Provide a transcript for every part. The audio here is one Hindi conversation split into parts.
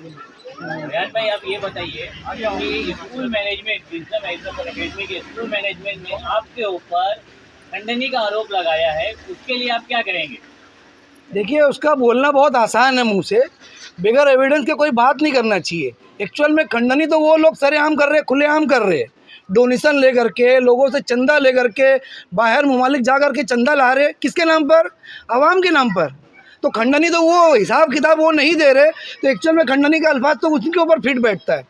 रेहान भाई, आप ये बताइए कि school management, wisdom example academy के स्कूल मैनेजमेंट ने आपके ऊपर खंडनी का आरोप लगाया है, उसके लिए आप क्या करेंगे? देखिए, उसका बोलना बहुत आसान है मुंह से, बगैर एविडेंस के कोई बात नहीं करना चाहिए। एक्चुअल में खंडनी तो वो लोग सरेआम कर रहे हैं, खुलेआम कर रहे हैं, डोनेशन ले करके, लोगों से चंदा ले करके, बाहर ममालिक जा कर के चंदा ला रहे, किसके नाम पर? आवाम के नाम पर। तो खंडनी तो वो हिसाब किताब वो नहीं दे रहे, तो एक्चुअल में खंडनी का अल्फाज तो उनके ऊपर फिट बैठता है।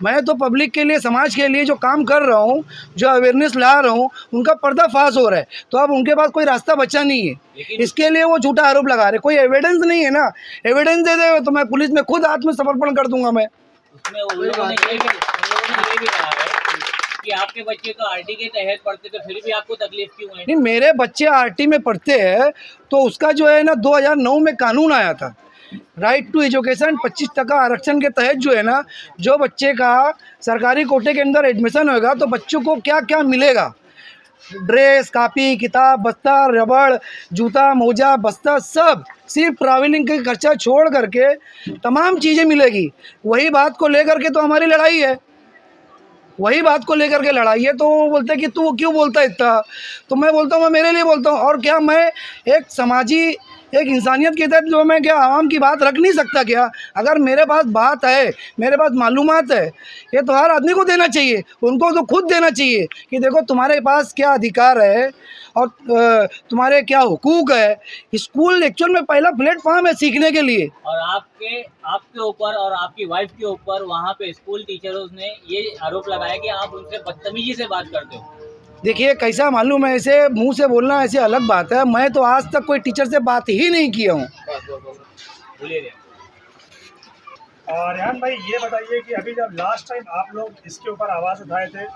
मैं तो पब्लिक के लिए, समाज के लिए जो काम कर रहा हूँ, जो अवेयरनेस ला रहा हूँ, उनका पर्दाफाश हो रहा है, तो अब उनके पास कोई रास्ता बचा नहीं है। इसके लिए वो झूठा आरोप लगा रहे, कोई एविडेंस नहीं है ना। एविडेंस दे दे तो मैं पुलिस में खुद आत्मसमर्पण कर दूंगा। मैं उसमें उन लोगों ने ये भी कहा है कि आपके बच्चे तो आरटी के तहत पढ़ते, तो फिर भी आपको तकलीफ क्यों है? नहीं, मेरे बच्चे आरटी में पढ़ते हैं, तो उसका जो है ना 2009 में कानून आया था, राइट टू एजुकेशन 25% आरक्षण के तहत जो है ना, जो बच्चे का सरकारी कोटे के अंदर एडमिशन होगा तो बच्चों को क्या क्या मिलेगा, ड्रेस, कापी, किताब, बस्ता, रबड़, जूता, मोजा, बस्ता, सब, सिर्फ ट्रैवलिंग का खर्चा छोड़ करके तमाम चीज़ें मिलेगी। वही बात को लेकर के तो हमारी लड़ाई है, वही बात को लेकर के लड़ाई है। तो वो बोलते हैं कि तू क्यों बोलता है इतना, तो मैं बोलता हूँ मैं मेरे लिए बोलता हूँ। और क्या मैं एक समाजी, एक इंसानियत के तहत जो मैं क्या आवाम की बात रख नहीं सकता क्या? अगर मेरे पास बात है, मेरे पास मालूमात है, ये तो हर आदमी को देना चाहिए, उनको तो खुद देना चाहिए कि देखो तुम्हारे पास क्या अधिकार है और तुम्हारे क्या हुकूक है। स्कूल एक्चुअल में पहला प्लेटफॉर्म है सीखने के लिए। और आपके ऊपर और आपकी वाइफ के ऊपर वहाँ पे स्कूल टीचरों ने ये आरोप लगाया कि आप उनसे बदतमीजी से बात करते हो। देखिए, कैसा मालूम है, ऐसे मुंह से बोलना ऐसे अलग बात है। मैं तो आज तक कोई टीचर से बात ही नहीं किया हूँ। और रेहान भाई, ये बताइए कि अभी जब लास्ट टाइम आप लोग इसके ऊपर आवाज़ उठाए थे,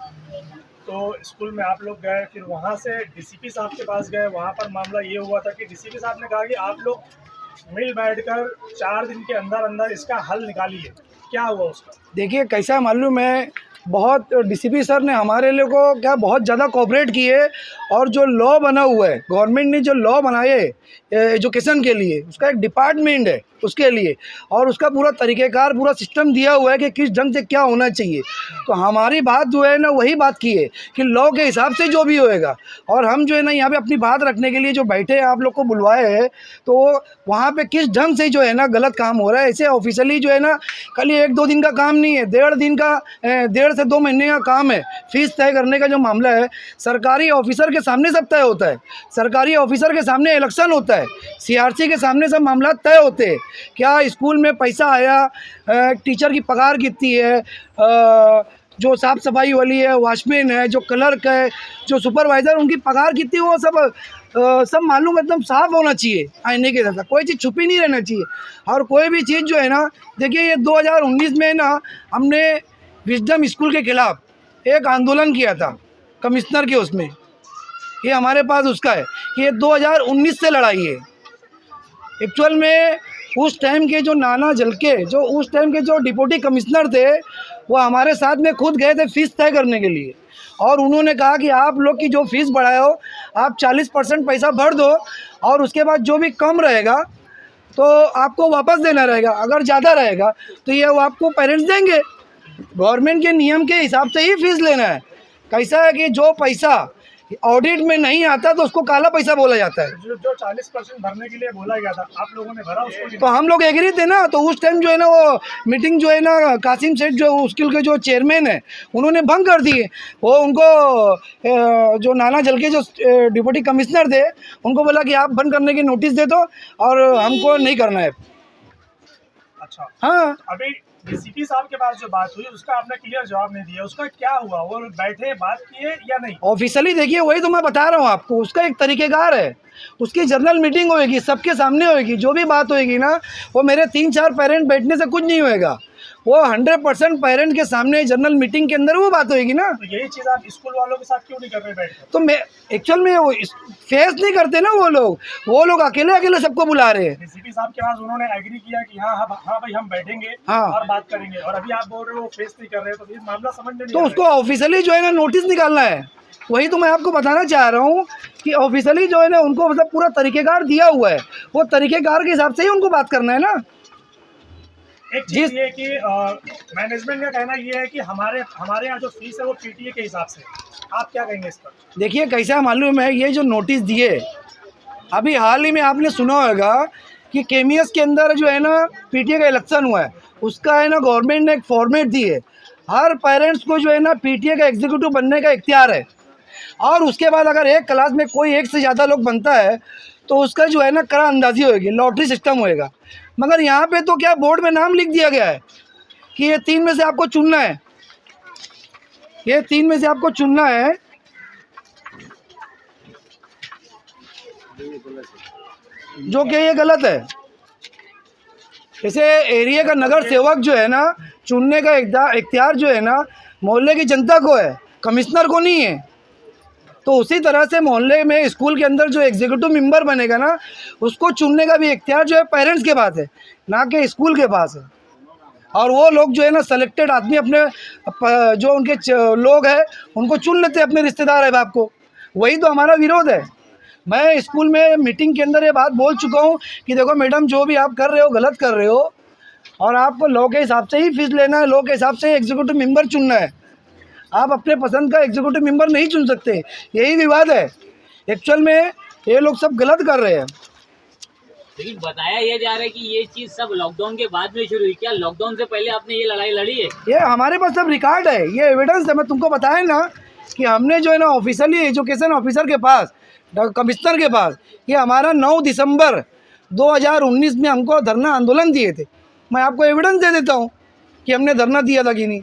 तो स्कूल में आप लोग गए, फिर वहाँ से डीसीपी साहब के पास गए। वहाँ पर मामला ये हुआ था कि डीसीपी साहब ने कहा कि आप लोग मिल बैठकर 4 दिन के अंदर अंदर इसका हल निकालिए। क्या हुआ उसका? देखिए, कैसा मालूम है, बहुत डीसीपी सर ने हमारे लिए को क्या बहुत ज़्यादा कोऑपरेट किए। और जो लॉ बना हुआ है, गवर्नमेंट ने जो लॉ बनाए एजुकेशन के लिए, उसका एक डिपार्टमेंट है उसके लिए, और उसका पूरा तरीक़ेकार, पूरा सिस्टम दिया हुआ है कि किस ढंग से क्या होना चाहिए। तो हमारी बात जो है ना, वही बात की है कि लॉ के हिसाब से जो भी होएगा। और हम जो है ना यहाँ पे अपनी बात रखने के लिए जो बैठे हैं, आप लोग को बुलवाए हैं, तो वहाँ पे किस ढंग से जो है ना गलत काम हो रहा है। ऐसे ऑफिशियली जो है ना, कल 1-2 दिन का काम नहीं है, 1.5 दिन का, 1.5 से 2 महीने का काम है। फीस तय करने का जो मामला है, सरकारी ऑफिसर के सामने सब तय होता है, सरकारी ऑफिसर के सामने इलेक्शन होता है, सीआरसी के सामने सब मामला तय होते हैं। क्या स्कूल में पैसा आया, टीचर की पगार कितनी है, जो साफ़ सफाई वाली है, वॉचमैन है, जो क्लर्क है, जो सुपरवाइज़र, उनकी पगार कितनी, वो सब मालूम एकदम साफ़ होना चाहिए। आईने के साथ कोई चीज़ छुपी नहीं रहना चाहिए। और कोई भी चीज़ जो है ना, देखिए ये 2019 में ना हमने विजडम स्कूल के खिलाफ़ एक आंदोलन किया था कमिश्नर के उसमें, ये हमारे पास उसका है कि ये 2019 से लड़ाई है। एक्चुअल में उस टाइम के जो नाना झलके, जो उस टाइम के जो डिप्टी कमिश्नर थे, वो हमारे साथ में खुद गए थे फ़ीस तय करने के लिए। और उन्होंने कहा कि आप लोग की जो फ़ीस बढ़ाए हो, आप 40% पैसा भर दो, और उसके बाद जो भी कम रहेगा तो आपको वापस देना रहेगा, अगर ज़्यादा रहेगा तो ये वो आपको पेरेंट्स देंगे। गवर्नमेंट के नियम के हिसाब से ही फ़ीस लेना है। कैसा है कि जो पैसा ऑडिट में नहीं आता तो उसको काला पैसा बोला जाता है। जो 40% भरने के लिए बोला गया था, आप लोगों ने भरा उसको? तो हम लोग एग्री थे ना। तो उस टाइम जो है ना, वो मीटिंग जो है ना, कासिम सेठ जो स्कूल के जो चेयरमैन है, उन्होंने भंग कर दिए। वो उनको जो नाना झलके जो डिप्टी कमिश्नर थे, उनको बोला कि आप बंद करने की नोटिस दे दो और हमको नहीं करना है। अच्छा, हाँ, अभी डीसीपी साहब के पास जो बात हुई, उसका आपने क्लियर जवाब नहीं दिया। उसका क्या हुआ? वो बैठे, बात किए या नहीं? ऑफिशियली देखिए, वही तो मैं बता रहा हूँ आपको, उसका एक तरीक़ेकार है। उसकी जनरल मीटिंग होएगी, सबके सामने होएगी, जो भी बात होएगी ना, वो मेरे 3-4 पेरेंट बैठने से कुछ नहीं होएगा। वो 100% पेरेंट के सामने जनरल मीटिंग के अंदर वो बात होएगी ना। तो यही चीज़ आप स्कूल वालों के साथ क्यों नहीं कर रहे बैठ कर? तो मैं एक्चुअल में वो फेस नहीं करते ना, वो लोग अकेले अकेले सबको बुला रहे हैं। डीसीपी साहब के पास उन्होंने एग्री किया कि हाँ भाई हम बैठेंगे हाँ। और बात करेंगे, और अभी आप बोल रहे हो फेस नहीं कर रहे, तो ये मामला समझ में नहीं तो आ उसको रहा है। ऑफिशियली जो है ना नोटिस निकालना है। वही तो मैं आपको बताना चाह रहा हूँ कि ऑफिशियली जो है ना, उनको मतलब पूरा तरीक़ेकार दिया हुआ है, वो तरीक़ेकार के हिसाब से ही उनको बात करना है ना। एक चीज़ ये कि मैनेजमेंट का कहना ये है कि हमारे यहाँ जो फीस है वो पीटीए के हिसाब से, आप क्या कहेंगे इस पर? देखिए कैसा मालूम है, ये जो नोटिस दिए अभी हाल ही में आपने सुना होगा कि केमियस के अंदर जो है ना पीटीए का इलेक्शन हुआ है, उसका है ना गवर्नमेंट ने एक फॉर्मेट दी है। हर पेरेंट्स को जो है ना पीटीए का एग्जीक्यूटिव बनने का इख्तियार है, और उसके बाद अगर एक क्लास में कोई एक से ज़्यादा लोग बनता है तो उसका जो है ना करा अंदाजी होगी, लॉटरी सिस्टम होएगा। मगर यहाँ पे तो क्या बोर्ड में नाम लिख दिया गया है कि ये 3 में से आपको चुनना है, ये 3 में से आपको चुनना है। जो कि ये गलत है। जैसे एरिया का नगर सेवक जो है ना चुनने का इख्तियार जो है ना मोहल्ले की जनता को है, कमिश्नर को नहीं है। तो उसी तरह से मोहल्ले में स्कूल के अंदर जो एग्जीक्यूटिव मेंबर बनेगा ना उसको चुनने का भी इख्तियार जो है पेरेंट्स के पास है, ना कि स्कूल के पास है। और वो लोग जो है ना सेलेक्टेड आदमी अपने जो उनके लोग हैं उनको चुन लेते हैं, अपने रिश्तेदार है बाप को। वही तो हमारा विरोध है। मैं स्कूल में मीटिंग के अंदर ये बात बोल चुका हूँ कि देखो मैडम, जो भी आप कर रहे हो गलत कर रहे हो, और आपको लॉ के हिसाब से ही फीस लेना है, लॉ के हिसाब से एग्जीक्यूटिव मेंबर चुनना है। आप अपने पसंद का एग्जीक्यूटिव मेंबर नहीं चुन सकते, यही विवाद है। एक्चुअल में ये लोग सब गलत कर रहे हैं। लेकिन बताया यह जा रहा है कि ये चीज़ सब लॉकडाउन के बाद में शुरू हुई, क्या लॉकडाउन से पहले आपने ये लड़ाई लड़ी है? ये हमारे पास सब रिकॉर्ड है, ये एविडेंस है। मैं तुमको बताया ना कि हमने जो है ना ऑफिशियली एजुकेशन ऑफिसर के पास, कमिश्नर के पास, ये हमारा 9 दिसंबर 2019 में हमको धरना आंदोलन दिए थे। मैं आपको एविडेंस दे देता हूँ कि हमने धरना दिया था कि नहीं।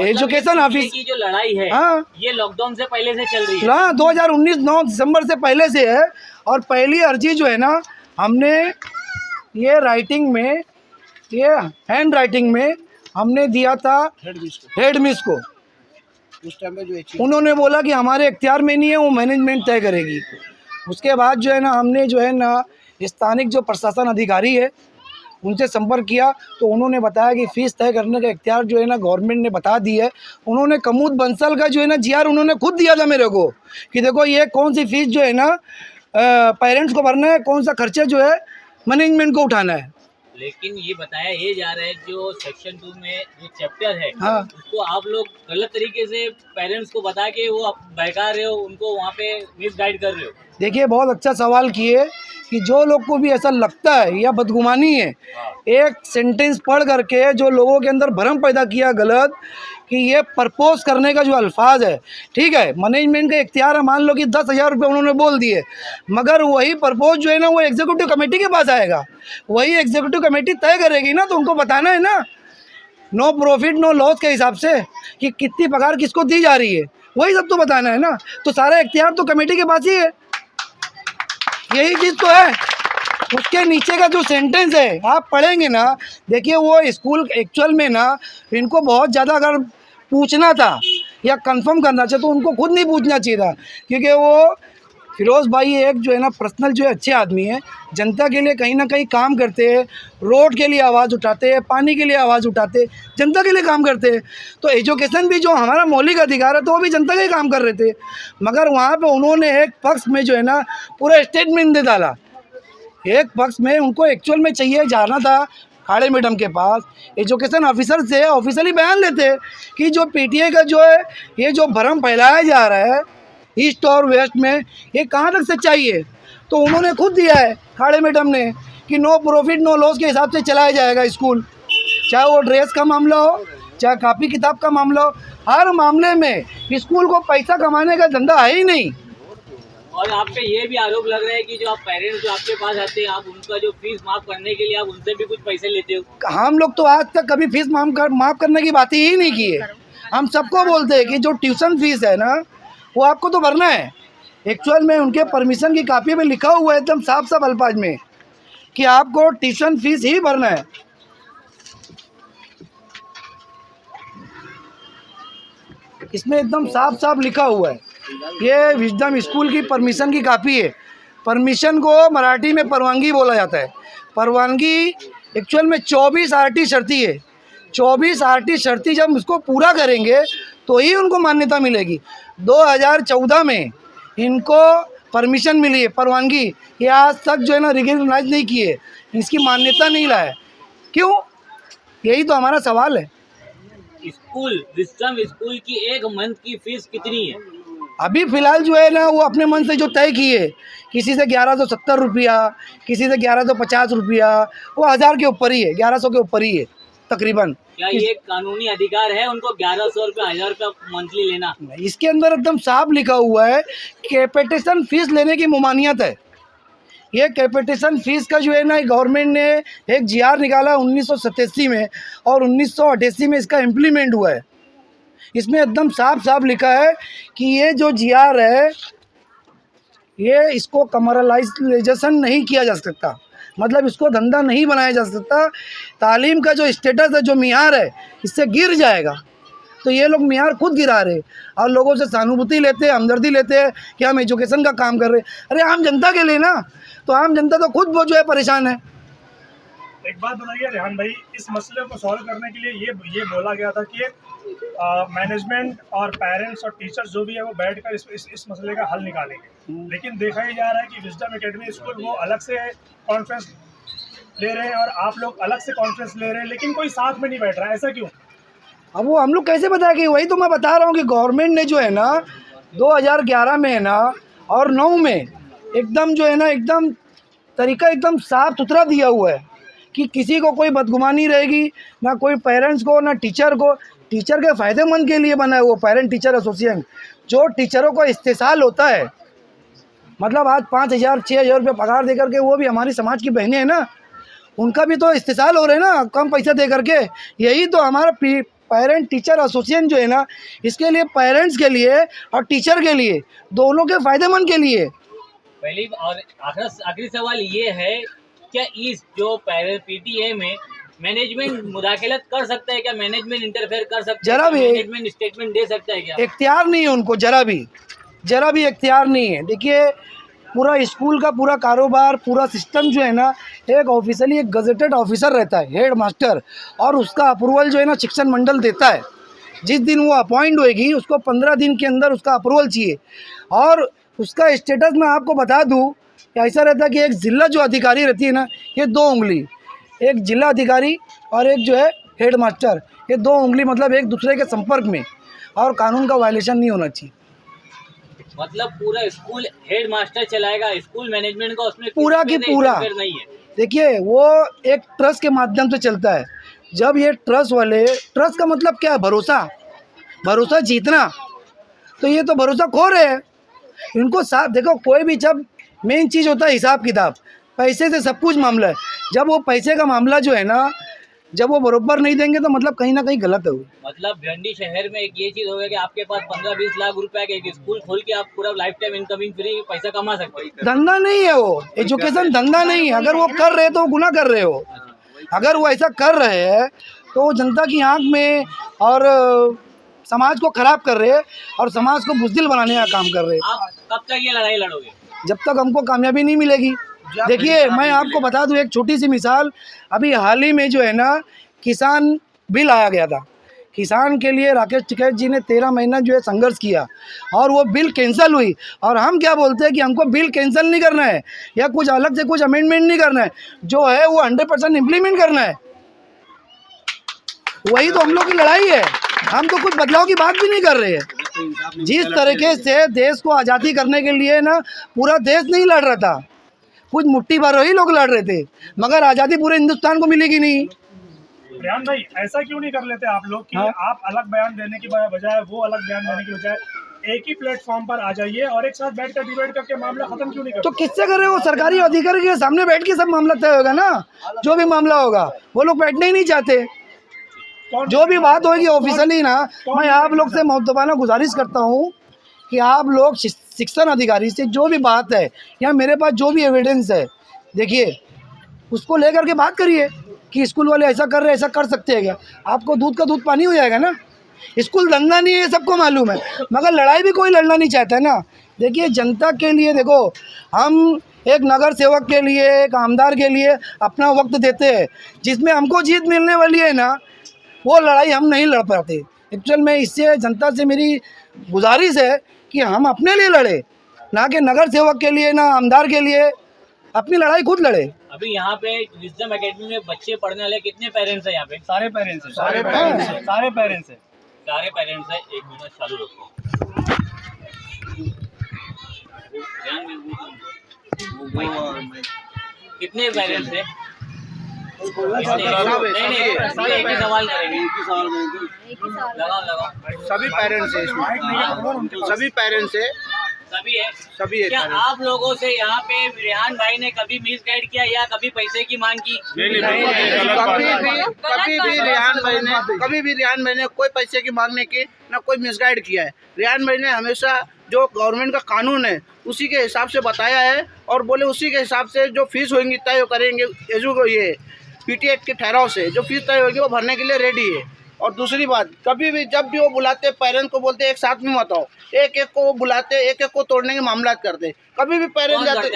एजुकेशन ऑफिस की जो लड़ाई है, हाँ, ये लॉकडाउन से पहले से चल रही है। हाँ, 2019 9 दिसंबर से पहले से है। और पहली अर्जी जो है ना हमने ये राइटिंग में, ये हैंड राइटिंग में हमने दिया था हेड मिस को। उस टाइम में जो उन्होंने बोला कि हमारे इख्तियार में नहीं है, वो मैनेजमेंट तय करेगी। उसके बाद जो है ना हमने जो है ना स्थानिक जो प्रशासन अधिकारी है उनसे संपर्क किया, तो उन्होंने बताया कि फ़ीस तय करने का इख्तियार जो है ना गवर्नमेंट ने बता दी है। उन्होंने कमूद बंसल का जो है ना जीआर उन्होंने खुद दिया था मेरे को कि देखो ये कौन सी फ़ीस जो है ना पेरेंट्स को भरना है, कौन सा खर्चा जो है मैनेजमेंट को उठाना है। लेकिन ये बताया ये जा रहा है जो सेक्शन 2 में जो चैप्टर है, हाँ, उसको आप लोग गलत तरीके से पेरेंट्स को बता के वो आप बहका रहे हो, उनको वहाँ पे मिसगाइड कर रहे हो। देखिए बहुत अच्छा सवाल किए कि जो लोग को भी ऐसा लगता है या बदगुमानी है, एक सेंटेंस पढ़ करके जो लोगों के अंदर भ्रम पैदा किया गलत कि ये प्रपोज करने का जो अल्फाज है, ठीक है, मैनेजमेंट का इख्तियार है, मान लो कि 10,000 रुपये उन्होंने बोल दिए, मगर वही प्रपोज जो है ना वो एग्जीक्यूटिव कमेटी के पास आएगा, वही एग्जीक्यूटिव कमेटी तय करेगी ना। तो उनको बताना है ना नो प्रॉफिट नो लॉस के हिसाब से कि कितनी पगार किसको दी जा रही है, वही सब तो बताना है ना। तो सारा इख्तियार तो कमेटी के पास ही है, यही चीज़ तो है। उसके नीचे का जो सेंटेंस है आप पढ़ेंगे ना, देखिए वो स्कूल एक्चुअल में ना इनको बहुत ज़्यादा अगर पूछना था या कंफर्म करना चाहिए तो उनको खुद नहीं पूछना चाहिए था, क्योंकि वो फिरोज़ भाई एक जो है ना पर्सनल जो है अच्छे आदमी है, जनता के लिए कहीं ना कहीं काम करते हैं, रोड के लिए आवाज़ उठाते हैं, पानी के लिए आवाज़ उठाते, जनता के लिए काम करते हैं। तो एजुकेशन भी जो हमारा मौलिक अधिकार है तो वो भी जनता के काम कर रहे थे, मगर वहाँ पे उन्होंने एक पक्ष में जो है ना पूरा स्टेटमेंट दे डाला। एक पक्ष में उनको एक्चुअल में चाहिए जाना था खाड़े मैडम के पास, एजुकेशन ऑफिसर से ऑफिशियली बयान लेते कि जो पीटीए का जो है ये जो भ्रम फैलाया जा रहा है ईस्ट और वेस्ट में, ये कहाँ तक सच्चाई है। तो उन्होंने खुद दिया है खाड़े मैडम ने कि नो प्रॉफिट नो लॉस के हिसाब से चलाया जाएगा स्कूल, चाहे वो ड्रेस का मामला हो, चाहे कापी किताब का मामला हो, हर मामले में स्कूल को पैसा कमाने का धंधा है ही नहीं। और आप पे ये भी आरोप लग रहा है कि जो आप पेरेंट्स जो आपके पास आते हैं, आप उनका जो फीस माफ करने के लिए आप उनसे भी कुछ पैसे लेते हो। हम लोग तो आज तक कभी फीस माफ़ करने की बात ही नहीं की है। हम सबको बोलते हैं कि जो ट्यूशन फीस है ना वो आपको तो भरना है। एक्चुअल में उनके परमिशन की कापी में लिखा हुआ है एकदम साफ साफ अल्फाज में कि आपको ट्यूशन फीस ही भरना है। इसमें एकदम साफ साफ लिखा हुआ है। ये विजडम स्कूल की परमिशन की कापी है। परमिशन को मराठी में परवानगी बोला जाता है। परवानगी एक्चुअल में 24 आरटी शर्ती है। 24 आरटी शर्ती जब उसको पूरा करेंगे तो ही उनको मान्यता मिलेगी। 2014 में इनको परमिशन मिली है, परवानगी, ये आज तक जो है ना रिकग्नाइज नहीं किए, इसकी मान्यता नहीं लाए। क्यों? यही तो हमारा सवाल है। स्कूल विस्डम स्कूल की एक मंथ की फीस कितनी है? अभी फ़िलहाल जो है ना वो अपने मन से जो तय किए, किसी से 1170 रुपया, किसी से 1150 रुपया, वो 1000 के ऊपर ही है, 1100 के ऊपर ही है तकरीबन। क्या ये कानूनी अधिकार है उनको 1100 रुपया 1000 रुपया मंथली लेना? इसके अंदर एकदम साफ लिखा हुआ है कैपिटेशन फीस लेने की ममानियत है। ये कैपिटेशन फीस का जो है ना गवर्नमेंट ने एक जीआर निकाला 1987 में और 1988 में इसका इम्प्लीमेंट हुआ है। इसमें एकदम साफ साफ लिखा है कि ये जो जीआर है ये इसको कमर्शलाइजेशन नहीं किया जा सकता, मतलब इसको धंधा नहीं बनाया जा सकता। तालीम का जो स्टेटस है, जो मियार है, इससे गिर जाएगा। तो ये लोग मियार खुद गिरा रहे और लोगों से सहानुभूति लेते हैं, हमदर्दी लेते हैं कि हम एजुकेशन का काम कर रहे हैं। अरे आम जनता के लिए ना, तो आम जनता तो खुद वो जो है परेशान है। एक बात बताइए रेहान भाई, इस मसले को सॉल्व करने के लिए ये बोला गया था कि मैनेजमेंट और पेरेंट्स और टीचर्स जो भी है वो बैठकर इस मसले का हल निकालेंगे, लेकिन देखा ही जा रहा है कि विजडम एकेडमी स्कूल वो अलग से कॉन्फ्रेंस ले रहे हैं और आप लोग अलग से कॉन्फ्रेंस ले रहे हैं, लेकिन कोई साथ में नहीं बैठ रहा है, ऐसा क्यों? अब वो हम लोग कैसे बताए कि वही तो मैं बता रहा हूँ कि गवर्नमेंट ने जो है ना 2011 में है ना और 9 में एकदम जो है ना एकदम तरीका एकदम साफ सुथरा दिया हुआ है कि किसी को कोई बदगुमानी रहेगी ना, कोई पेरेंट्स को ना टीचर को। टीचर के फ़ायदेमंद के लिए बना है वो पेरेंट टीचर एसोसिएशन। जो टीचरों को इस्तेसाल होता है, मतलब आज 5000 6000 रुपये पगार दे करके, वो भी हमारी समाज की बहनें हैं ना, उनका भी तो इस्तेसाल हो रहे हैं ना कम पैसा दे करके। यही तो हमारा पेरेंट टीचर एसोसिएशन जो है ना, इसके लिए पेरेंट्स के लिए और टीचर के लिए दोनों के फ़ायदेमंद के लिए। पहली और आखिरी सवाल ये है, क्या इस जो पीटीए में मैनेजमेंट मुदाखलत कर सकता है? क्या मैनेजमेंट इंटरफेयर कर सकता है? जरा भी मैनेजमेंट स्टेटमेंट दे सकता है? क्या इख्तियार नहीं है उनको, जरा भी इख्तियार नहीं है। देखिए पूरा स्कूल का पूरा कारोबार, पूरा सिस्टम जो है ना, एक ऑफिशियली एक गजेटेड ऑफिसर रहता है, हेड मास्टर, और उसका अप्रूवल जो है ना शिक्षण मंडल देता है। जिस दिन वो अपॉइंट होएगी उसको 15 दिन के अंदर उसका अप्रूवल चाहिए। और उसका स्टेटस मैं आपको बता दूं कि ऐसा रहता है कि एक ज़िला जो अधिकारी रहती है ना, ये 2 उंगली, एक जिला अधिकारी और एक जो है हेड मास्टर, ये 2 उंगली मतलब एक दूसरे के संपर्क में, और कानून का वायलेशन नहीं होना चाहिए। मतलब पूरा स्कूल हेड मास्टर चलाएगा, स्कूल मैनेजमेंट का उसमें पूरा की पूरा नहीं है। देखिए वो एक ट्रस्ट के माध्यम से चलता है। जब ये ट्रस्ट का मतलब क्या है? भरोसा जीतना। तो ये तो भरोसा खो रहे हैं। इनको साथ देखो, कोई भी जब मेन चीज़ होता है हिसाब किताब, पैसे से सब कुछ मामला है। जब वो पैसे का मामला जो है ना, जब वो बरोबर नहीं देंगे तो मतलब कहीं ना कहीं गलत है वो। मतलब भिंडी शहर में एक ये चीज़ हो गया कि आपके पास 15-20 लाख रुपए का एक स्कूल खोल के आप पूरा लाइफ टाइम इनकमिंग फ्री पैसा कमा सकते हैं। धंधा नहीं है वो, एजुकेशन धंधा नहीं है। अगर वो कर रहे तो वो गुनाह कर रहे हो। अगर वो ऐसा कर रहे हैं तो वो जनता की आंख में और समाज को खराब कर रहे हैं और समाज को बुज़दिल बनाने का काम कर रहे हैं। आप कब तक ये लड़ाई लड़ोगे? जब तक हमको कामयाबी नहीं मिलेगी। देखिए मैं आपको बता दूं एक छोटी सी मिसाल, अभी हाल ही में जो है ना किसान बिल आया गया था। किसान के लिए राकेश टिकैत जी ने 13 महीना जो है संघर्ष किया और वो बिल कैंसिल हुई। और हम क्या बोलते हैं कि हमको बिल कैंसिल नहीं करना है या कुछ अलग से कुछ अमेंडमेंट नहीं करना है, जो है वो 100% इम्प्लीमेंट करना है। वही तो हम लोग की लड़ाई है। हम तो कुछ बदलाव की बात भी नहीं कर रहे हैं। जिस तरीके से देश को आज़ादी करने के लिए ना पूरा देश नहीं लड़ रहा था, कुछ मुट्ठी भर ही लोग लड़ रहे थे, मगर आज़ादी पूरे हिंदुस्तान को मिलेगी नहीं। रेहान भाई ऐसा क्यों नहीं कर लेते आप लोग कि आप अलग बयान देने की बजाय वो अलग बयान देने की बजाय एक ही प्लेटफॉर्म पर आ जाइए और एक साथ बैठकर डिबेट करके मामला खत्म क्यों नहीं करते? तो किससे कर रहे हो? सरकारी अधिकारी के सामने बैठ के सब मामला तय होगा ना। जो भी मामला होगा वो लोग बैठने ही नहीं चाहते। जो भी बात होगी ऑफिशियली ना, मैं आप लोग से मौतबाना गुजारिश करता हूँ कि आप लोग शिक्षण अधिकारी से जो भी बात है या मेरे पास जो भी एविडेंस है, देखिए उसको लेकर के बात करिए कि स्कूल वाले ऐसा कर रहे हैं, ऐसा कर सकते हैं क्या? आपको दूध का दूध पानी हो जाएगा ना। स्कूल धंधा नहीं है, सबको मालूम है, मगर लड़ाई भी कोई लड़ना नहीं चाहता है ना। देखिए जनता के लिए, देखो हम एक नगर सेवक के लिए, एक आमदार के लिए अपना वक्त देते हैं, जिसमें हमको जीत मिलने वाली है ना, वो लड़ाई हम नहीं लड़ पाते। एक्चुअल में इससे जनता से मेरी गुजारिश है कि हम अपने लिए लड़े, ना कि नगर सेवक के लिए, ना आमदार के लिए। अपनी लड़ाई खुद लड़े। अभी यहाँ पे विजडम एकेडमी में बच्चे पढ़ने वाले कितने पेरेंट्स हैं यहाँ पे? सारे पेरेंट्स हैं, सारे पेरेंट्स हैं। सारे पेरेंट्स हैं। सारे पेरेंट्स हैं। 1 मिनट चालू रखो। कितने पेरेंट्स हैं? नहीं, एक ही सवाल करेंगे। लगाओ। सभी पेरेंट्स हैं इसमें, सभी पेरेंट्स हैं, सभी है। क्या आप लोगों से यहाँ पे रेहान भाई ने कभी मिसगाइड किया या कभी पैसे की मांग की? कभी भी रेहान भाई ने कोई पैसे की मांग नहीं की, ना कोई मिसगाइड किया है। रेहान भाई ने हमेशा जो गवर्नमेंट का कानून है उसी के हिसाब से बताया है और बोले उसी के हिसाब से जो फीस होंगी तय करेंगे। ये पीटीए के ठहराव से जो फीस तय होगी वो भरने के लिए रेडी है। और दूसरी बात, कभी भी जब भी वो बुलाते पेरेंट्स को बोलते एक साथ में मत आओ, एक एक को वो बुलाते, एक एक को तोड़ने के मामला करते। कभी भी पेरेंट्स जाते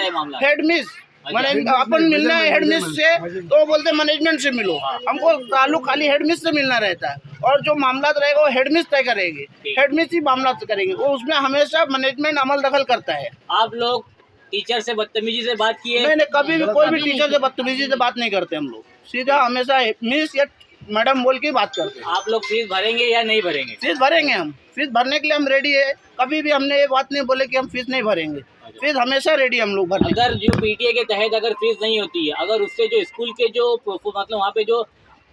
हेड मिस अपन मिलना है हेड मिस से, तो बोलते मैनेजमेंट से मिलो। हमको ताल्लुक खाली हेड मिस से मिलना रहता है और जो मामला रहेगा वो हेड मिस तय करेगी, हेड मिस ही मामला करेंगे। वो उसमें हमेशा मैनेजमेंट अमल दखल करता है। आप लोग टीचर से बदतमीजी से बात किए? नहीं, कभी भी कोई भी टीचर से बदतमीजी से बात नहीं करते हम लोग। सीधा हमेशा मिस या मैडम बोल के बात करते हैं। आप लोग फीस भरेंगे या नहीं भरेंगे? फीस भरेंगे, हम फीस भरने के लिए हम रेडी है। कभी भी हमने ये बात नहीं बोले कि हम फीस नहीं भरेंगे, फीस हमेशा रेडी हम लोग भरने। अगर जो पीटीए के तहत अगर फीस नहीं होती है, अगर उससे जो स्कूल के जो मतलब वहाँ पे जो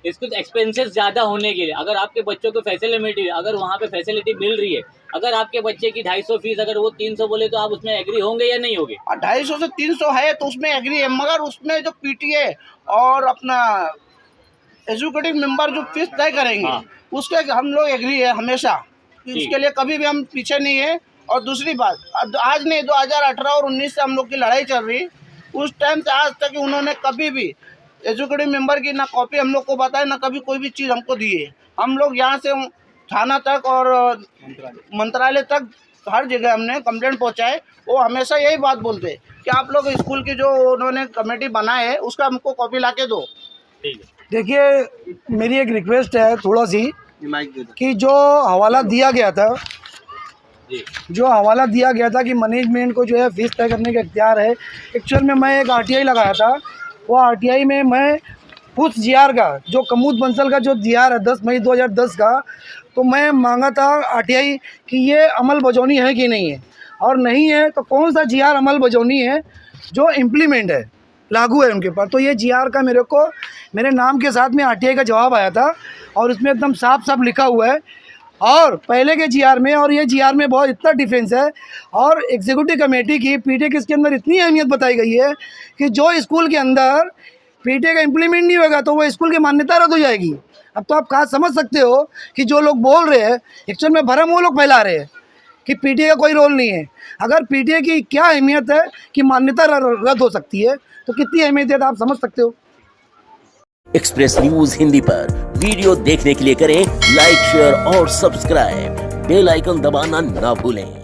स्कूल एक्सपेंसेस ज़्यादा होने के लिए अगर आपके बच्चों को फैसिलिटी, अगर वहाँ पे फैसिलिटी मिल रही है, अगर आपके बच्चे की 250 फीस अगर वो 300 बोले तो आप उसमें एग्री होंगे या नहीं होंगे? 250 से 300 है तो उसमें एग्री है, मगर उसमें जो पीटीए और अपना एजुकेटिव मेंबर जो फीस तय करेंगे उसके हम लोग एग्री है हमेशा। इसके लिए कभी भी हम पीछे नहीं है। और दूसरी बात, आज नहीं 2018 और 19 से हम लोग की लड़ाई चल रही, उस टाइम से आज तक उन्होंने कभी भी एजुकेटिव मेंबर की ना कॉपी हम लोग को बताया, ना कभी कोई भी चीज़ हमको दी है। हम लोग यहाँ से थाना तक और मंत्रालय तक हर जगह हमने कंप्लेंट पहुँचाए। वो हमेशा यही बात बोलते कि आप लोग स्कूल की जो उन्होंने कमेटी बनाए है उसका हमको कॉपी ला के दो। देखिए, मेरी एक रिक्वेस्ट है थोड़ा सी कि जो हवाला दिया गया था, कि मैनेजमेंट को जो है फीस तय करने का इख्तियार है। एक्चुअल में मैं एक आरटीआई लगाया था, वो आरटीआई में मैं उस जीआर का जो कमूद बंसल का जो जीआर है 10 मई 2010 का, तो मैं मांगा था आरटीआई कि ये अमल बजौनी है कि नहीं है, और नहीं है तो कौन सा जीआर अमल बजौनी है जो इम्प्लीमेंट है, लागू है उनके पास। तो ये जीआर का मेरे नाम के साथ में आरटीआई का जवाब आया था और उसमें एकदम साफ साफ लिखा हुआ है। और पहले के जीआर में और ये जीआर में बहुत इतना डिफरेंस है। और एग्जीक्यूटिव कमेटी की पीटीए के इसके अंदर इतनी अहमियत बताई गई है कि जो स्कूल के अंदर पीटीए का इम्प्लीमेंट नहीं होगा तो वो स्कूल की मान्यता रद्द हो जाएगी। अब तो आप कहाँ समझ सकते हो कि जो लोग बोल रहे हैं एक्चुअल में भरम वो लोग फैला रहे हैं कि पीटीए का कोई रोल नहीं है। अगर पीटीए की क्या अहमियत है कि मान्यता रद्द हो सकती है, तो कितनी अहमियत है तो आप समझ सकते हो। एक्सप्रेस न्यूज हिंदी पर वीडियो देखने के लिए करें लाइक, शेयर और सब्सक्राइब। बेल आइकन दबाना ना भूलें।